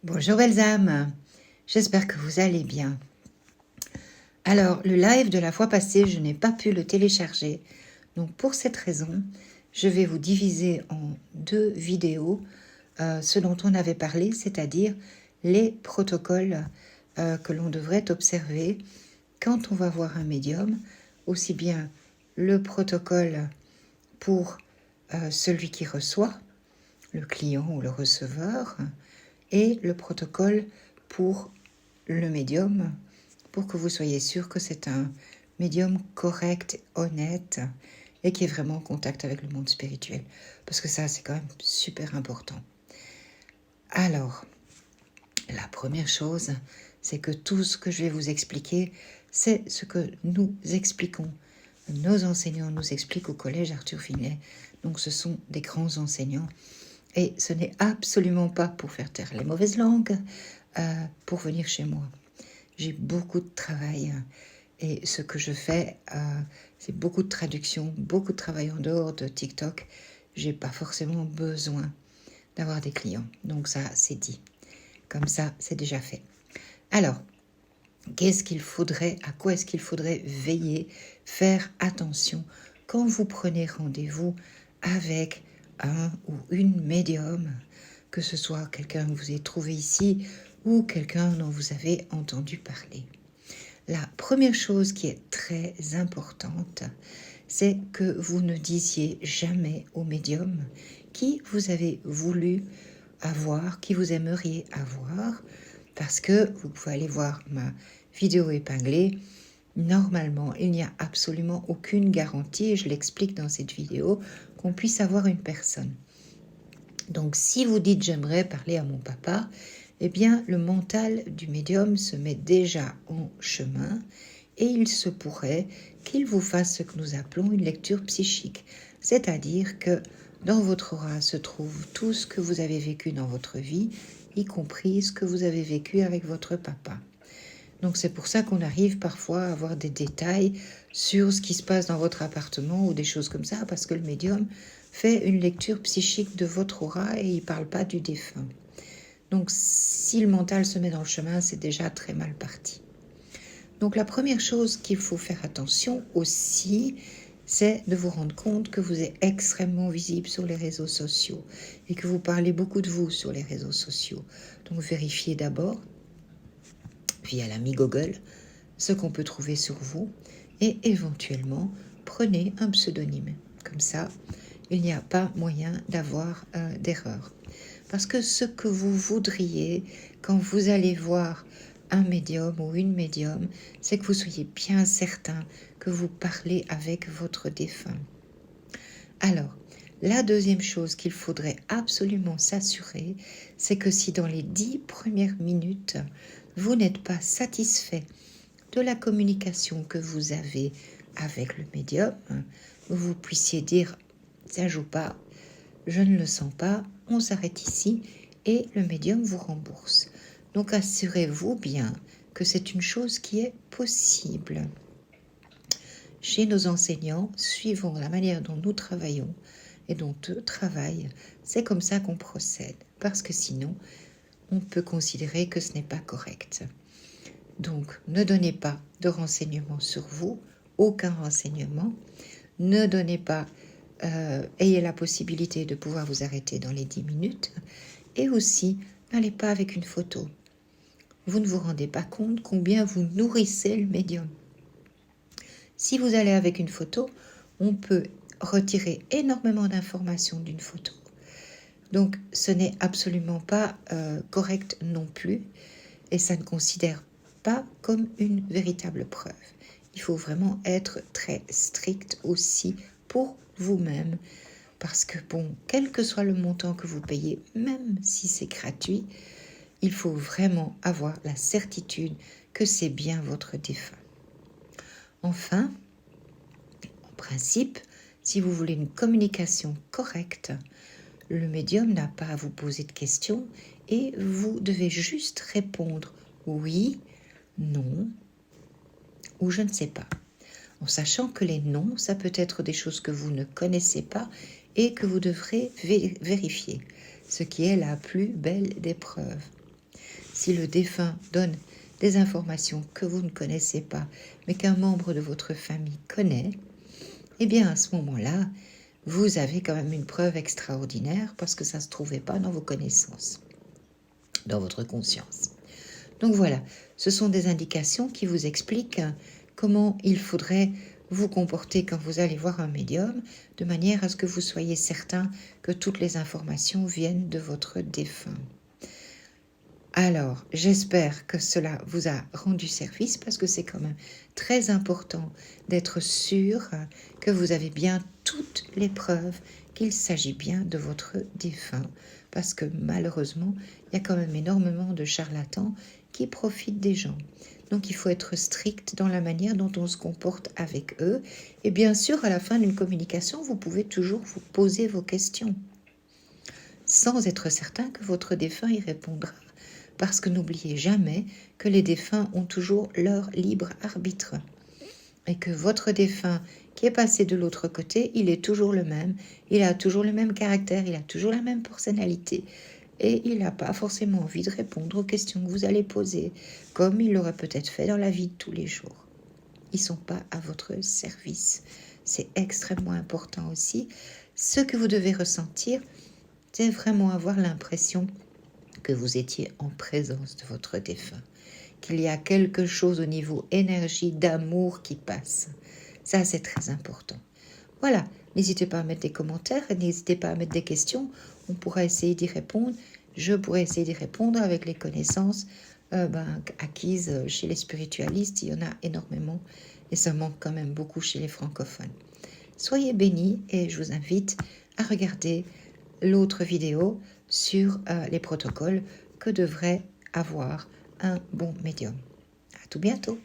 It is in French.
Bonjour belles âmes, j'espère que vous allez bien. Alors, le live de la fois passée, je n'ai pas pu le télécharger. Donc pour cette raison, je vais vous diviser en deux vidéos ce dont on avait parlé, c'est-à-dire les protocoles que l'on devrait observer quand on va voir un médium, aussi bien le protocole pour celui qui reçoit, le client ou le receveur, et le protocole pour le médium, pour que vous soyez sûr que c'est un médium correct, honnête, et qui est vraiment en contact avec le monde spirituel. Parce que ça, c'est quand même super important. Alors, la première chose, c'est que tout ce que je vais vous expliquer, c'est ce que nous expliquons. Nos enseignants nous expliquent au collège Arthur Finet. Donc ce sont des grands enseignants. Et ce n'est absolument pas pour faire taire les mauvaises langues, pour venir chez moi. J'ai beaucoup de travail et ce que je fais, c'est beaucoup de traduction, beaucoup de travail en dehors de TikTok. J'ai pas forcément besoin d'avoir des clients. Donc ça, c'est dit. Comme ça, c'est déjà fait. Alors, qu'est-ce qu'il faudrait, à quoi est-ce qu'il faudrait veiller, faire attention quand vous prenez rendez-vous avec un ou une médium, que ce soit quelqu'un que vous avez trouvé ici ou quelqu'un dont vous avez entendu parler. La première chose qui est très importante, c'est que vous ne disiez jamais au médium qui vous avez voulu avoir, qui vous aimeriez avoir, parce que vous pouvez aller voir ma vidéo épinglée. Normalement, il n'y a absolument aucune garantie, et je l'explique dans cette vidéo, qu'on puisse avoir une personne. Donc, si vous dites « j'aimerais parler à mon papa », eh bien, le mental du médium se met déjà en chemin et il se pourrait qu'il vous fasse ce que nous appelons une lecture psychique. C'est-à-dire que dans votre aura se trouve tout ce que vous avez vécu dans votre vie, y compris ce que vous avez vécu avec votre papa. Donc c'est pour ça qu'on arrive parfois à avoir des détails sur ce qui se passe dans votre appartement ou des choses comme ça, parce que le médium fait une lecture psychique de votre aura et il ne parle pas du défunt. Donc si le mental se met dans le chemin, c'est déjà très mal parti. Donc la première chose qu'il faut faire attention aussi, c'est de vous rendre compte que vous êtes extrêmement visible sur les réseaux sociaux et que vous parlez beaucoup de vous sur les réseaux sociaux. Donc vérifiez d'abord via l'ami Google ce qu'on peut trouver sur vous et éventuellement prenez un pseudonyme. Comme ça, il n'y a pas moyen d'avoir d'erreur. Parce que ce que vous voudriez quand vous allez voir un médium ou une médium, c'est que vous soyez bien certain que vous parlez avec votre défunt. Alors, la deuxième chose qu'il faudrait absolument s'assurer, c'est que si dans les 10 premières minutes, vous n'êtes pas satisfait de la communication que vous avez avec le médium, vous puissiez dire « ça joue pas, je ne le sens pas, on s'arrête ici » et le médium vous rembourse. Donc assurez-vous bien que c'est une chose qui est possible. Chez nos enseignants, suivant la manière dont nous travaillons et dont eux travaillent, c'est comme ça qu'on procède, parce que sinon, on peut considérer que ce n'est pas correct. Donc, ne donnez pas de renseignements sur vous, aucun renseignement. Ne donnez pas, ayez la possibilité de pouvoir vous arrêter dans les 10 minutes. Et aussi, n'allez pas avec une photo. Vous ne vous rendez pas compte combien vous nourrissez le médium. Si vous allez avec une photo, on peut retirer énormément d'informations d'une photo. Donc, ce n'est absolument pas correct non plus, et ça ne considère pas comme une véritable preuve. Il faut vraiment être très strict aussi pour vous-même, parce que bon, quel que soit le montant que vous payez, même si c'est gratuit, il faut vraiment avoir la certitude que c'est bien votre défunt. Enfin, en principe, si vous voulez une communication correcte, le médium n'a pas à vous poser de questions et vous devez juste répondre oui, non ou je ne sais pas. En sachant que les noms, ça peut être des choses que vous ne connaissez pas et que vous devrez vérifier, ce qui est la plus belle des preuves. Si le défunt donne des informations que vous ne connaissez pas, mais qu'un membre de votre famille connaît, eh bien à ce moment-là, vous avez quand même une preuve extraordinaire parce que ça ne se trouvait pas dans vos connaissances, dans votre conscience. Donc voilà, ce sont des indications qui vous expliquent comment il faudrait vous comporter quand vous allez voir un médium, de manière à ce que vous soyez certain que toutes les informations viennent de votre défunt. Alors, j'espère que cela vous a rendu service parce que c'est quand même très important d'être sûr que vous avez bien toutes les preuves qu'il s'agit bien de votre défunt. Parce que malheureusement, il y a quand même énormément de charlatans qui profitent des gens. Donc il faut être strict dans la manière dont on se comporte avec eux. Et bien sûr, à la fin d'une communication, vous pouvez toujours vous poser vos questions, sans être certain que votre défunt y répondra. Parce que n'oubliez jamais que les défunts ont toujours leur libre arbitre. Et que votre défunt qui est passé de l'autre côté, il est toujours le même, il a toujours le même caractère, il a toujours la même personnalité. Et il n'a pas forcément envie de répondre aux questions que vous allez poser, comme il l'aurait peut-être fait dans la vie de tous les jours. Ils ne sont pas à votre service. C'est extrêmement important aussi. Ce que vous devez ressentir, c'est vraiment avoir l'impression que vous étiez en présence de votre défunt, qu'il y a quelque chose au niveau énergie, d'amour qui passe. Ça, c'est très important. Voilà, n'hésitez pas à mettre des commentaires, n'hésitez pas à mettre des questions. On pourra essayer d'y répondre. Je pourrais essayer d'y répondre avec les connaissances acquises chez les spiritualistes. Il y en a énormément et ça manque quand même beaucoup chez les francophones. Soyez bénis et je vous invite à regarder l'autre vidéo sur les protocoles que devrait avoir un bon médium. À tout bientôt.